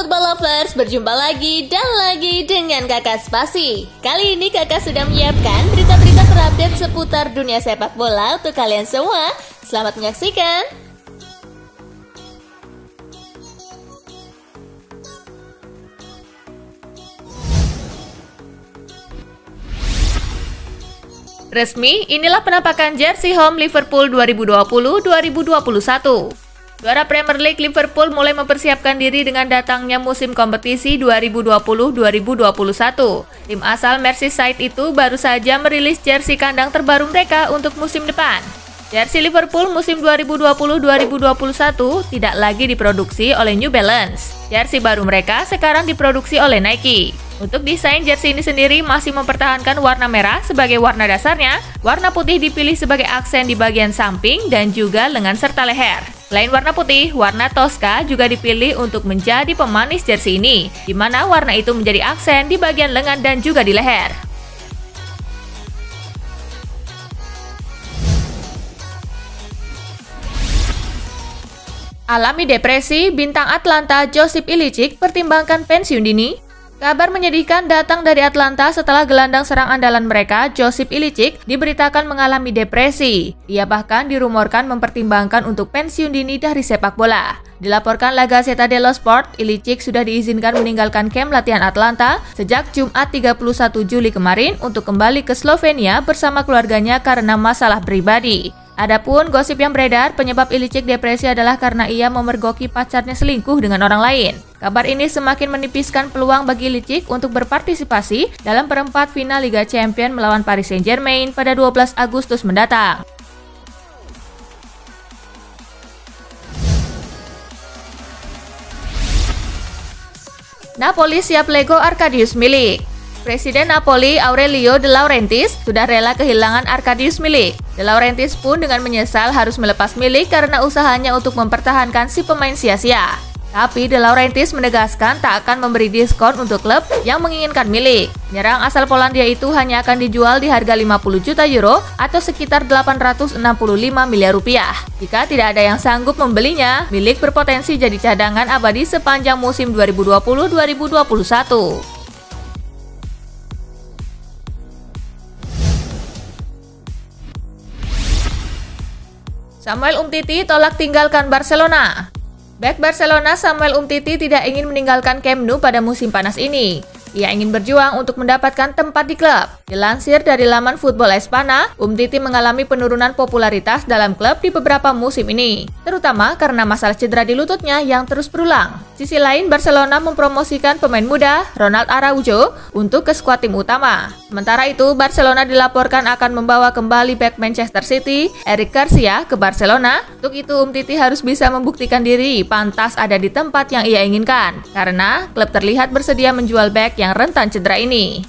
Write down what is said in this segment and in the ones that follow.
football lovers, berjumpa lagi dan lagi dengan Kakak Spasi. Kali ini Kakak sudah menyiapkan berita-berita terupdate seputar dunia sepak bola untuk kalian semua. Selamat menyaksikan. Resmi, inilah penampakan jersey home Liverpool 2020-2021. Juara Premier League Liverpool mulai mempersiapkan diri dengan datangnya musim kompetisi 2020-2021. Tim asal Merseyside itu baru saja merilis jersey kandang terbaru mereka untuk musim depan. Jersey Liverpool musim 2020-2021 tidak lagi diproduksi oleh New Balance. Jersey baru mereka sekarang diproduksi oleh Nike. Untuk desain jersey ini sendiri masih mempertahankan warna merah sebagai warna dasarnya, warna putih dipilih sebagai aksen di bagian samping dan juga lengan serta leher. Selain warna putih, warna Tosca juga dipilih untuk menjadi pemanis jersey ini, di mana warna itu menjadi aksen di bagian lengan dan juga di leher. Alami depresi, bintang Atlanta Josip Ilicic pertimbangkan pensiun dini. Kabar menyedihkan datang dari Atlanta setelah gelandang serang andalan mereka, Josip Ilicic, diberitakan mengalami depresi. Ia bahkan dirumorkan mempertimbangkan untuk pensiun dini dari sepak bola. Dilaporkan La Gazzetta dello Sport, Ilicic sudah diizinkan meninggalkan kamp latihan Atlanta sejak Jumat 31 Juli kemarin untuk kembali ke Slovenia bersama keluarganya karena masalah pribadi. Adapun gosip yang beredar, penyebab Ilicic depresi adalah karena ia memergoki pacarnya selingkuh dengan orang lain. Kabar ini semakin menipiskan peluang bagi Ilicic untuk berpartisipasi dalam perempat final Liga Champions melawan Paris Saint-Germain pada 12 Agustus mendatang. Napoli siap Lego Arkadiusz Milik. Presiden Napoli Aurelio De Laurentiis sudah rela kehilangan Arkadiusz Milik. De Laurentiis pun dengan menyesal harus melepas Milik karena usahanya untuk mempertahankan si pemain sia-sia. Tapi De Laurentiis menegaskan tak akan memberi diskon untuk klub yang menginginkan Milik. Penyerang asal Polandia itu hanya akan dijual di harga 50 juta euro atau sekitar 865 miliar rupiah. Jika tidak ada yang sanggup membelinya, Milik berpotensi jadi cadangan abadi sepanjang musim 2020-2021. Samuel Umtiti tolak tinggalkan Barcelona. Bek Barcelona Samuel Umtiti tidak ingin meninggalkan Camp Nou pada musim panas ini. Ia ingin berjuang untuk mendapatkan tempat di klub. Dilansir dari laman Football Espana, Umtiti mengalami penurunan popularitas dalam klub di beberapa musim ini, terutama karena masalah cedera di lututnya yang terus berulang. Sisi lain, Barcelona mempromosikan pemain muda, Ronald Araujo, untuk ke skuad tim utama. Sementara itu, Barcelona dilaporkan akan membawa kembali bek Manchester City, Eric Garcia, ke Barcelona. Untuk itu, Umtiti harus bisa membuktikan diri pantas ada di tempat yang ia inginkan, karena klub terlihat bersedia menjual bek yang rentan cedera ini.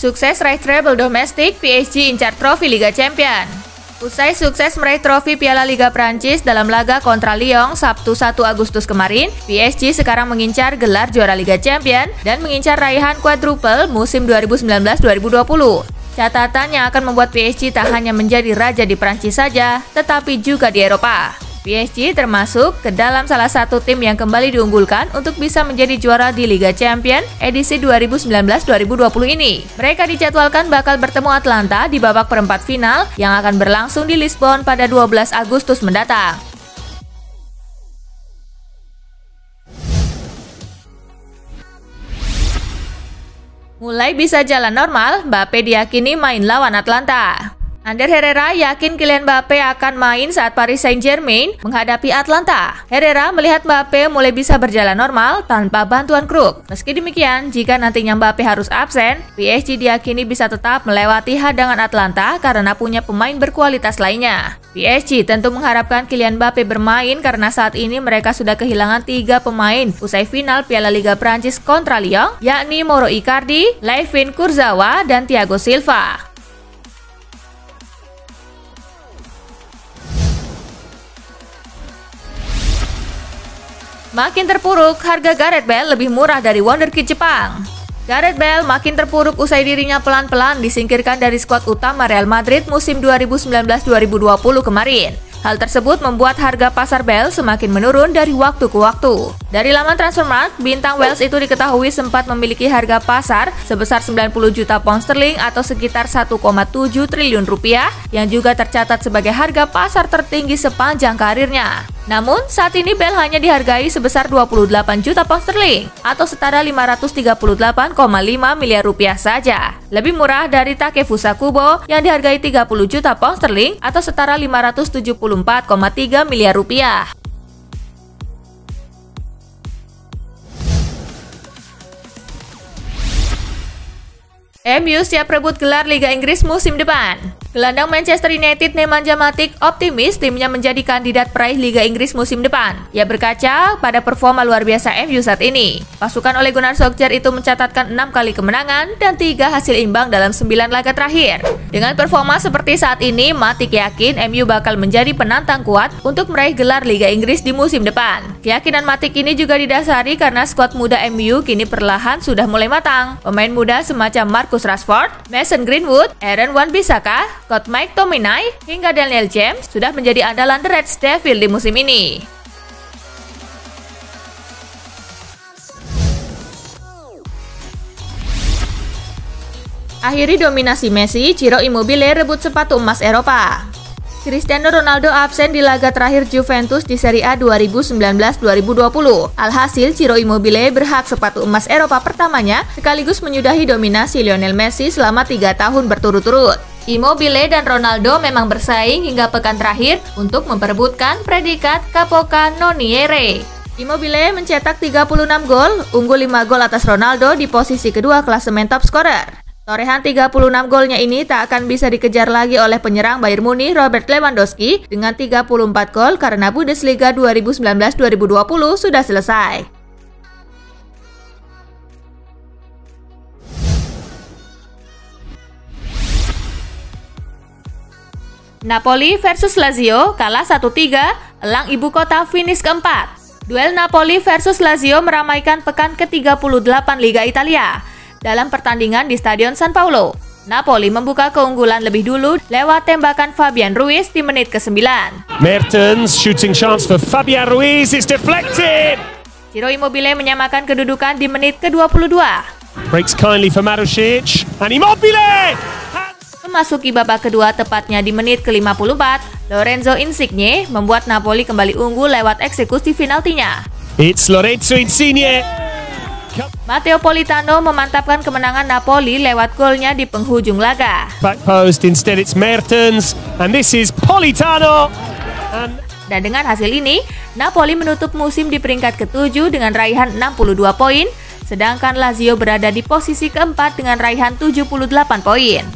Sukses raih treble domestik, PSG incar trofi Liga Champions. Usai sukses meraih trofi Piala Liga Prancis dalam laga kontra Lyon Sabtu 1 Agustus kemarin, PSG sekarang mengincar gelar juara Liga Champions dan mengincar raihan quadruple musim 2019-2020. Catatan yang akan membuat PSG tak hanya menjadi raja di Prancis saja, tetapi juga di Eropa. PSG termasuk ke dalam salah satu tim yang kembali diunggulkan untuk bisa menjadi juara di Liga Champions edisi 2019-2020 ini. Mereka dijadwalkan bakal bertemu Atlanta di babak perempat final yang akan berlangsung di Lisbon pada 12 Agustus mendatang. Mulai bisa jalan normal, Mbappe diyakini main lawan Atlanta. Ander Herrera yakin Kylian Mbappe akan main saat Paris Saint-Germain menghadapi Atlanta. Herrera melihat Mbappe mulai bisa berjalan normal tanpa bantuan Kruk. Meski demikian, jika nantinya Mbappe harus absen, PSG diyakini bisa tetap melewati hadangan Atlanta karena punya pemain berkualitas lainnya. PSG tentu mengharapkan Kylian Mbappe bermain karena saat ini mereka sudah kehilangan 3 pemain usai final Piala Liga Prancis kontra Lyon, yakni Mauro Icardi, Layvin Kurzawa, dan Thiago Silva. Makin terpuruk, harga Gareth Bale lebih murah dari wonderkid Jepang. Gareth Bale makin terpuruk usai dirinya pelan-pelan disingkirkan dari skuad utama Real Madrid musim 2019-2020 kemarin. Hal tersebut membuat harga pasar Bale semakin menurun dari waktu ke waktu. Dari laman Transfermarkt, bintang Wales itu diketahui sempat memiliki harga pasar sebesar 90 juta pound sterling atau sekitar 1,7 triliun rupiah yang juga tercatat sebagai harga pasar tertinggi sepanjang karirnya. Namun, saat ini Bale hanya dihargai sebesar 28 juta pound sterling atau setara 538,5 miliar rupiah saja. Lebih murah dari Takefusa Kubo yang dihargai 30 juta pound sterling atau setara 574,3 miliar rupiah. MU siap rebut gelar Liga Inggris musim depan. Gelandang Manchester United Nemanja Matic optimis timnya menjadi kandidat peraih Liga Inggris musim depan. Ia berkaca pada performa luar biasa MU saat ini. Pasukan Ole Gunnar Solskjaer itu mencatatkan 6 kali kemenangan dan 3 hasil imbang dalam 9 laga terakhir. Dengan performa seperti saat ini, Matic yakin MU bakal menjadi penantang kuat untuk meraih gelar Liga Inggris di musim depan. Keyakinan Matic ini juga didasari karena skuad muda MU kini perlahan sudah mulai matang. Pemain muda semacam Marcus Rashford, Mason Greenwood, Aaron Wan-Bissaka, Scott McTominay, hingga Daniel James sudah menjadi andalan The Red Devils di musim ini. Akhiri dominasi Messi, Ciro Immobile rebut sepatu emas Eropa. Cristiano Ronaldo absen di laga terakhir Juventus di Serie A 2019-2020. Alhasil, Ciro Immobile berhak sepatu emas Eropa pertamanya sekaligus menyudahi dominasi Lionel Messi selama 3 tahun berturut-turut. Immobile dan Ronaldo memang bersaing hingga pekan terakhir untuk memperebutkan predikat Capocannoniere. Immobile mencetak 36 gol, unggul 5 gol atas Ronaldo di posisi kedua klasemen top scorer. Torehan 36 golnya ini tak akan bisa dikejar lagi oleh penyerang Bayern Munich Robert Lewandowski dengan 34 gol karena Bundesliga 2019-2020 sudah selesai. Napoli versus Lazio kalah 1-3, elang ibu kota finish keempat. Duel Napoli versus Lazio meramaikan pekan ke-38 Liga Italia. Dalam pertandingan di Stadion San Paolo, Napoli membuka keunggulan lebih dulu lewat tembakan Fabian Ruiz di menit ke-9. Mertens shooting chance for Fabian Ruiz, it's deflected. Ciro Immobile menyamakan kedudukan di menit ke-22. Breaks kindly for Marušić and Immobile. Memasuki babak kedua tepatnya di menit ke-54, Lorenzo Insigne membuat Napoli kembali unggul lewat eksekusi penaltinya. It's Lorenzo Insigne. Matteo Politano memantapkan kemenangan Napoli lewat golnya di penghujung laga. Back post, instead it's Mertens and this is Politano. Dan dengan hasil ini, Napoli menutup musim di peringkat ke-7 dengan raihan 62 poin, sedangkan Lazio berada di posisi keempat dengan raihan 78 poin.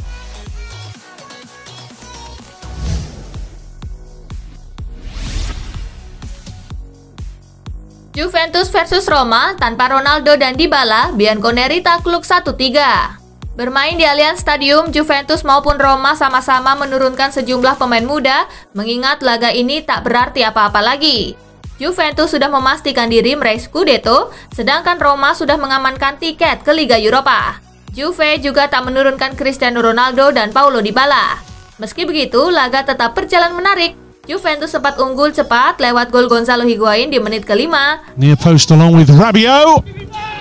Juventus versus Roma tanpa Ronaldo dan Dybala, Bianconeri takluk 1-3. Bermain di Allianz Stadium, Juventus maupun Roma sama-sama menurunkan sejumlah pemain muda, mengingat laga ini tak berarti apa-apa lagi. Juventus sudah memastikan diri meraih Scudetto, sedangkan Roma sudah mengamankan tiket ke Liga Eropa. Juve juga tak menurunkan Cristiano Ronaldo dan Paulo Dybala. Meski begitu, laga tetap berjalan menarik. Juventus sempat unggul cepat lewat gol Gonzalo Higuain di menit ke-5. Near post along with Rabiot,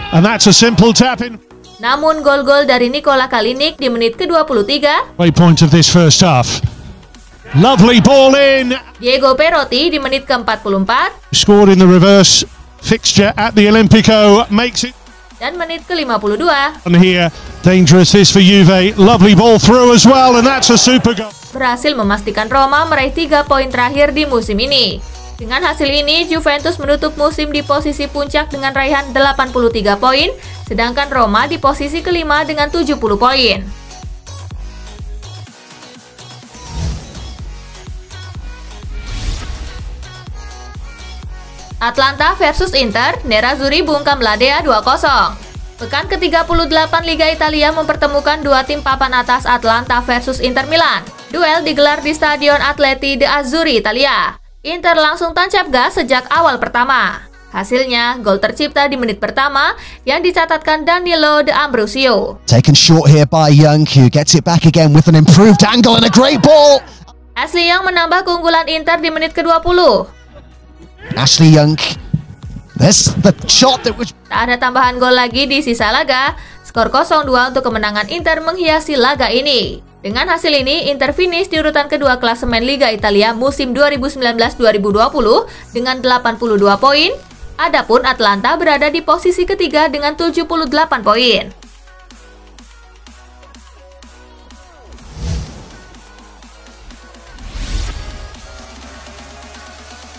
and that's a simple tap in. Namun gol-gol dari Nikola Kalinic di menit ke-23. Point of this first half. Lovely ball in. Diego Perotti di menit ke-44. Scored in the reverse fixture at the Olimpico makes it. Dan menit ke-52. And here, dangerous this for Juve. Lovely ball through as well, and that's a super goal. Berhasil memastikan Roma meraih 3 poin terakhir di musim ini. Dengan hasil ini, Juventus menutup musim di posisi puncak dengan raihan 83 poin, sedangkan Roma di posisi kelima dengan 70 poin. Atlanta versus Inter, Nerazzurri bungkam Ladea 2-0. Pekan ke-38 Liga Italia mempertemukan dua tim papan atas Atlanta versus Inter Milan. Duel digelar di Stadion Atleti de Azzurri, Italia. Inter langsung tancap gas sejak awal pertama. Hasilnya, gol tercipta di menit pertama yang dicatatkan Danilo De Ambrosio. Taken short here by Young, who gets it back again with an improved angle and a great ball. Ashley Young menambah keunggulan Inter di menit ke-20. Ashley Young, there's the shot that was... Tak ada tambahan gol lagi di sisa laga. Skor 0-2 untuk kemenangan Inter menghiasi laga ini. Dengan hasil ini, Inter finish di urutan kedua klasemen Liga Italia musim 2019-2020 dengan 82 poin. Adapun Atalanta berada di posisi ketiga dengan 78 poin.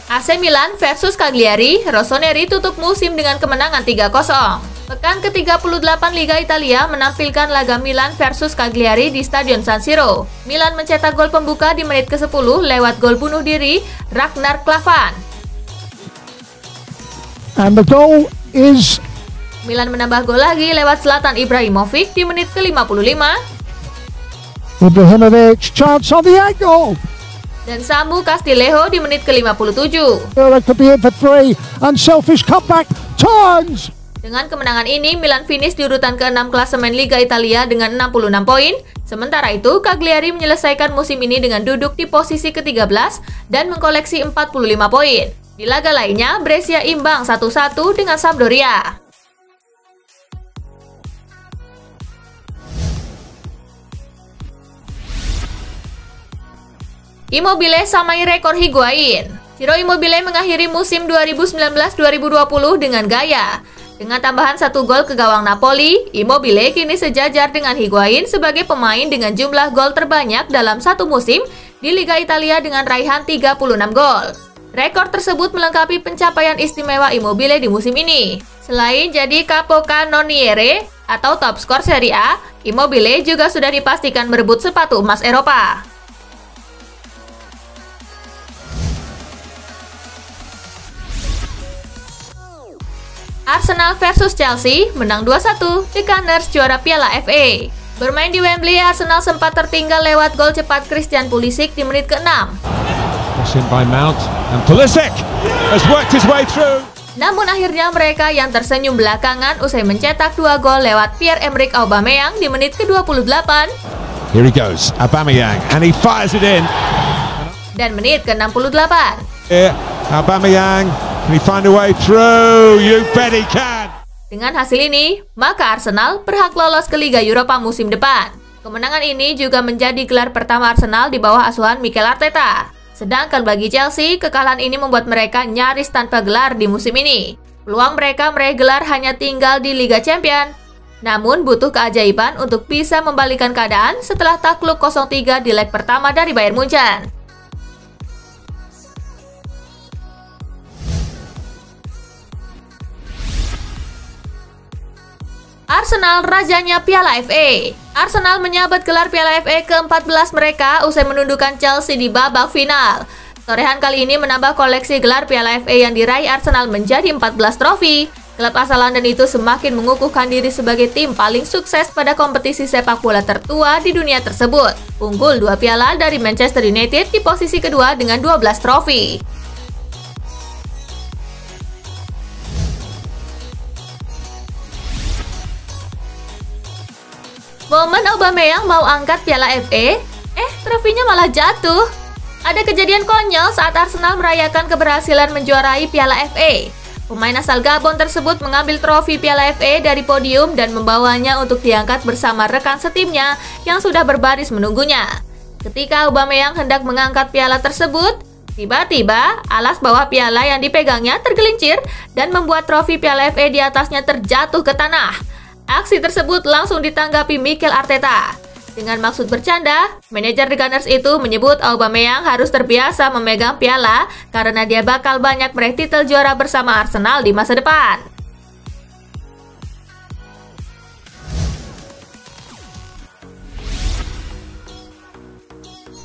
AC Milan versus Cagliari, Rossoneri tutup musim dengan kemenangan 3-0. Pekan ke-38 Liga Italia menampilkan laga Milan versus Cagliari di Stadion San Siro. Milan mencetak gol pembuka di menit ke-10 lewat gol bunuh diri Ragnar Klavan. And the goal is... Milan menambah gol lagi lewat Zlatan Ibrahimovic di menit ke-55. Ibrahimovic, chance on the angle. Dan Samu Castillejo di menit ke-57. Could be in for three. Unselfish comeback. Turns. Dengan kemenangan ini, Milan finish di urutan ke-6 klasemen Liga Italia dengan 66 poin. Sementara itu, Cagliari menyelesaikan musim ini dengan duduk di posisi ke-13 dan mengkoleksi 45 poin. Di laga lainnya, Brescia imbang 1-1 dengan Sampdoria. Immobile samai rekor Higuain. Ciro Immobile mengakhiri musim 2019-2020 dengan gaya. Dengan tambahan 1 gol ke gawang Napoli, Immobile kini sejajar dengan Higuain sebagai pemain dengan jumlah gol terbanyak dalam satu musim di Liga Italia dengan raihan 36 gol. Rekor tersebut melengkapi pencapaian istimewa Immobile di musim ini. Selain jadi capocannoniere atau top skor Serie A, Immobile juga sudah dipastikan berebut sepatu emas Eropa. Arsenal versus Chelsea menang 2-1, The Gunners juara Piala FA. Bermain di Wembley, Arsenal sempat tertinggal lewat gol cepat Christian Pulisic di menit ke-6. By Mount and Pulisic has worked his way through. Namun akhirnya mereka yang tersenyum belakangan usai mencetak 2 gol lewat Pierre-Emerick Aubameyang di menit ke-28. Here he goes, Aubameyang, and he fires it in. Dan menit ke-68. Here, Aubameyang, can he find a way through? You bet he can. Dengan hasil ini, maka Arsenal berhak lolos ke Liga Eropa musim depan. Kemenangan ini juga menjadi gelar pertama Arsenal di bawah asuhan Mikel Arteta. Sedangkan bagi Chelsea, kekalahan ini membuat mereka nyaris tanpa gelar di musim ini. Peluang mereka meraih gelar hanya tinggal di Liga Champions. Namun butuh keajaiban untuk bisa membalikan keadaan setelah takluk 0-3 di leg pertama dari Bayern Munchen. Arsenal rajanya Piala FA. Arsenal menyabet gelar Piala FA ke-14 mereka usai menundukkan Chelsea di babak final. Torehan kali ini menambah koleksi gelar Piala FA yang diraih Arsenal menjadi 14 trofi. Klub asal London itu semakin mengukuhkan diri sebagai tim paling sukses pada kompetisi sepak bola tertua di dunia tersebut. Unggul 2 piala dari Manchester United di posisi kedua dengan 12 trofi. Momen Aubameyang mau angkat Piala FA, trofinya malah jatuh. Ada kejadian konyol saat Arsenal merayakan keberhasilan menjuarai Piala FA. Pemain asal Gabon tersebut mengambil trofi Piala FA dari podium dan membawanya untuk diangkat bersama rekan setimnya yang sudah berbaris menunggunya. Ketika Aubameyang hendak mengangkat piala tersebut, tiba-tiba alas bawah piala yang dipegangnya tergelincir dan membuat trofi Piala FA di atasnya terjatuh ke tanah. Aksi tersebut langsung ditanggapi Mikel Arteta. Dengan maksud bercanda, manajer The Gunners itu menyebut Aubameyang harus terbiasa memegang piala karena dia bakal banyak meraih titel juara bersama Arsenal di masa depan.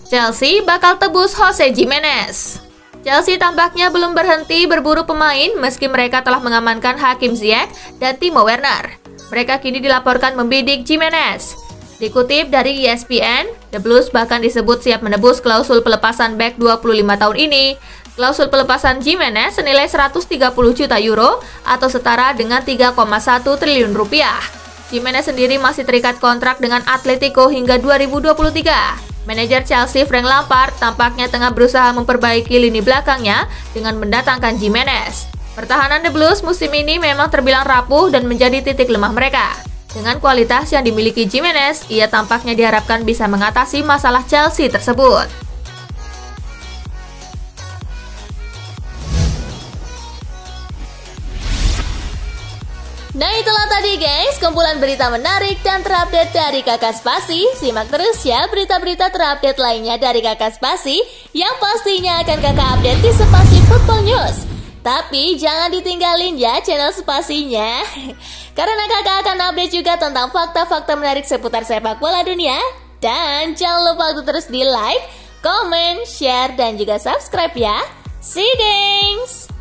Chelsea bakal tebus Jose Gimenez. Chelsea tampaknya belum berhenti berburu pemain meski mereka telah mengamankan Hakim Ziyech dan Timo Werner. Mereka kini dilaporkan membidik Gimenez. Dikutip dari ESPN, The Blues bahkan disebut siap menebus klausul pelepasan bek 25 tahun ini. Klausul pelepasan Gimenez senilai 130 juta euro atau setara dengan 3,1 triliun rupiah. Gimenez sendiri masih terikat kontrak dengan Atletico hingga 2023. Manajer Chelsea Frank Lampard tampaknya tengah berusaha memperbaiki lini belakangnya dengan mendatangkan Gimenez. Pertahanan The Blues musim ini memang terbilang rapuh dan menjadi titik lemah mereka. Dengan kualitas yang dimiliki Gimenez, ia tampaknya diharapkan bisa mengatasi masalah Chelsea tersebut. Nah itulah tadi guys, kumpulan berita menarik dan terupdate dari Kakak Spasi. Simak terus ya berita-berita terupdate lainnya dari Kakak Spasi yang pastinya akan Kakak update di Spasi Football News. Tapi jangan ditinggalin ya channel Spasinya, karena kakak akan update juga tentang fakta-fakta menarik seputar sepak bola dunia. Dan jangan lupa untuk terus di like, comment, share, dan juga subscribe ya. See you guys!